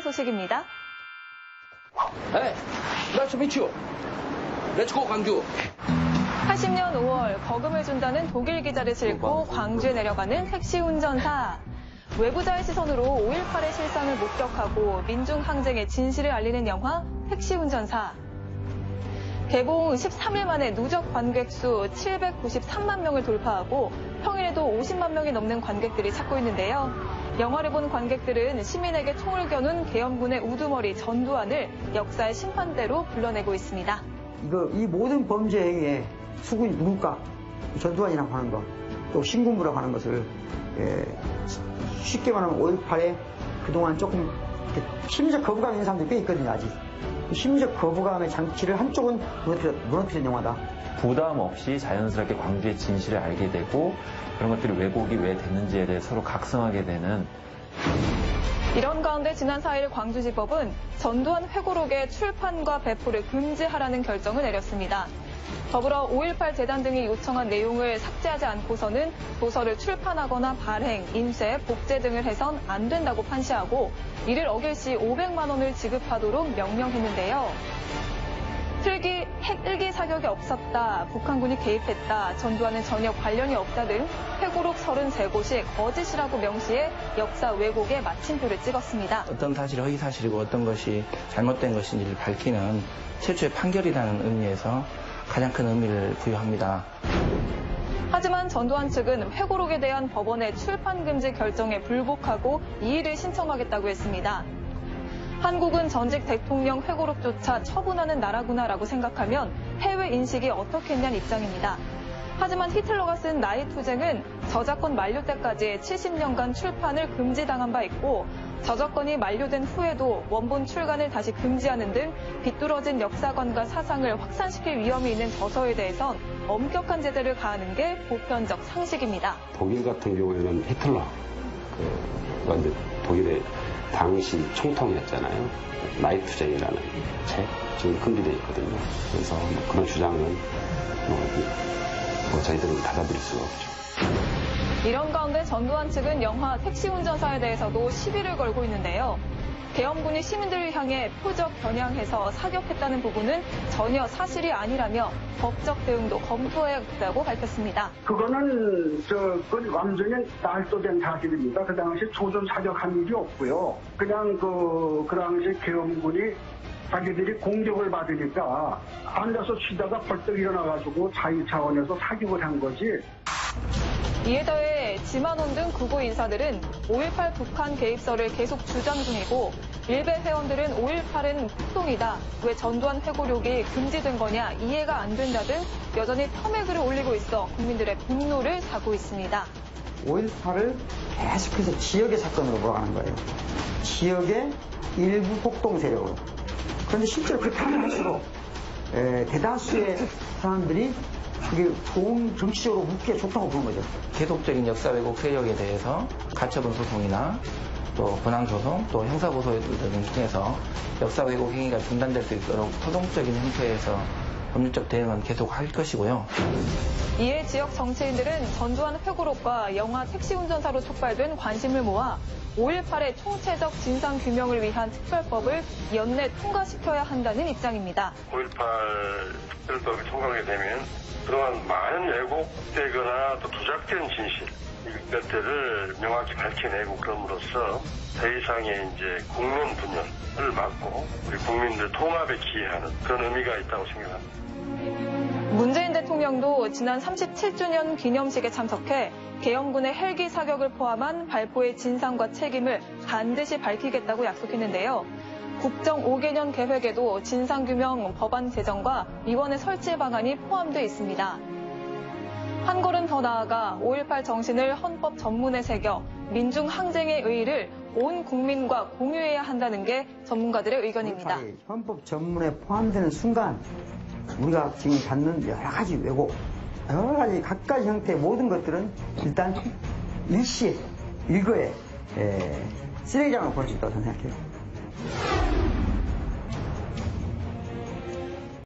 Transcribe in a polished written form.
소식입니다. Hey, nice to meet you. Let's go, 광주. 80년 5월 거금을 준다는 독일 기자를 싣고 광주에 내려가는 택시 운전사. 외부자의 시선으로 5.18의 실상을 목격하고 민중항쟁의 진실을 알리는 영화 택시 운전사. 개봉 13일 만에 누적 관객 수 793만 명을 돌파하고 평일에도 50만 명이 넘는 관객들이 찾고 있는데요. 영화를 본 관객들은 시민에게 총을 겨눈 계엄군의 우두머리 전두환을 역사의 심판대로 불러내고 있습니다. 이 모든 범죄 행위의 수군이 누굴까? 전두환이라고 하는 것, 또 신군부라고 하는 것을 쉽게 말하면 5.18에 그동안 조금 심리적 거부감 있는 사람들이 꽤 있거든요, 아직. 심리적 거부감의 장치를 한쪽은 무너뜨린 영화다. 부담 없이 자연스럽게 광주의 진실을 알게 되고 그런 것들이 왜곡이 왜 됐는지에 대해 서로 각성하게 되는. 이런 가운데 지난 4일 광주지법은 전두환 회고록의 출판과 배포를 금지하라는 결정을 내렸습니다. 더불어 5.18 재단 등이 요청한 내용을 삭제하지 않고서는 도서를 출판하거나 발행, 인쇄, 복제 등을 해선 안 된다고 판시하고 이를 어길 시 500만 원을 지급하도록 명령했는데요. 헬기 사격이 없었다, 북한군이 개입했다, 전두환은 전혀 관련이 없다 등 회고록 33곳이 거짓이라고 명시해 역사 왜곡에 마침표를 찍었습니다. 어떤 사실이 허위 사실이고 어떤 것이 잘못된 것인지를 밝히는 최초의 판결이라는 의미에서 가장 큰 의미를 부여합니다. 하지만 전두환 측은 회고록에 대한 법원의 출판 금지 결정에 불복하고 이의를 신청하겠다고 했습니다. 한국은 전직 대통령 회고록조차 처분하는 나라구나라고 생각하면 해외 인식이 어떻겠냐는 입장입니다. 하지만 히틀러가 쓴 나이투쟁은 저작권 만료 때까지 70년간 출판을 금지당한 바 있고 저작권이 만료된 후에도 원본 출간을 다시 금지하는 등 비뚤어진 역사관과 사상을 확산시킬 위험이 있는 저서에 대해선 엄격한 제재를 가하는 게 보편적 상식입니다. 독일 같은 경우에는 히틀러가 이제 독일의 당시 총통이었잖아요. 나이투쟁이라는 책 지금 금지되어 있거든요. 그래서 그런 주장은 저희들은 받아들일 수가 없죠. 이런 가운데 전두환 측은 영화 택시 운전사에 대해서도 시비를 걸고 있는데요. 계엄군이 시민들을 향해 표적 겨냥해서 사격했다는 부분은 전혀 사실이 아니라며 법적 대응도 검토해야겠다고 밝혔습니다. 그거는 그건 완전히 날조된 사실입니다. 그 당시 조준 사격한 일이 없고요. 그냥 그 당시 계엄군이 자기들이 공격을 받으니까 앉아서 쉬다가 벌떡 일어나가지고 자위 차원에서 사격을 한 거지. 이에 더해 지만원 등 구고 인사들은 5.18 북한 개입설을 계속 주장 중이고 일베 회원들은 5.18은 폭동이다, 왜 전두환 회고록이 금지된 거냐, 이해가 안 된다 등 여전히 폄훼 글을 올리고 있어 국민들의 분노를 사고 있습니다. 5.18을 계속해서 지역의 사건으로 몰아가는 거예요. 지역의 일부 폭동 세력으로. 그런데 실제로 그렇게 하면 할수록 대다수의 사람들이 그게 좋은, 정치적으로 묻기가 좋다고 보는 거죠. 계속적인 역사 왜곡 세력에 대해서 가처분 소송이나 또 권한소송, 또 형사고소 등을 통해서 역사 왜곡 행위가 중단될 수 있도록 토동적인 형태에서 법률적 대응은 계속 할 것이고요. 이에 지역 정치인들은 전두환 회고록과 영화 택시 운전사로 촉발된 관심을 모아 5.18의 총체적 진상 규명을 위한 특별법을 연내 통과시켜야 한다는 입장입니다. 5.18 특별법이 통과하게 되면 그동안 많은 왜곡되거나 또 조작된 진실 이것들을 명확히 밝혀내고 그럼으로써 더 이상의 이제 국론 분열을 막고 우리 국민들 통합에 기여하는 그런 의미가 있다고 생각합니다. 문재인 대통령도 지난 37주년 기념식에 참석해 계엄군의 헬기 사격을 포함한 발포의 진상과 책임을 반드시 밝히겠다고 약속했는데요. 국정 5개년 계획에도 진상규명 법안 제정과 위원회 설치 방안이 포함되어 있습니다. 한 걸음 더 나아가 5.18 정신을 헌법 전문에 새겨 민중 항쟁의 의의를 온 국민과 공유해야 한다는 게 전문가들의 의견입니다. 헌법 전문에 포함되는 순간 우리가 지금 갖는 여러 가지 왜곡, 여러 가지 각가지 형태의 모든 것들은 일단 일거에 쓰레기장으로 볼 수 있다고 생각해요.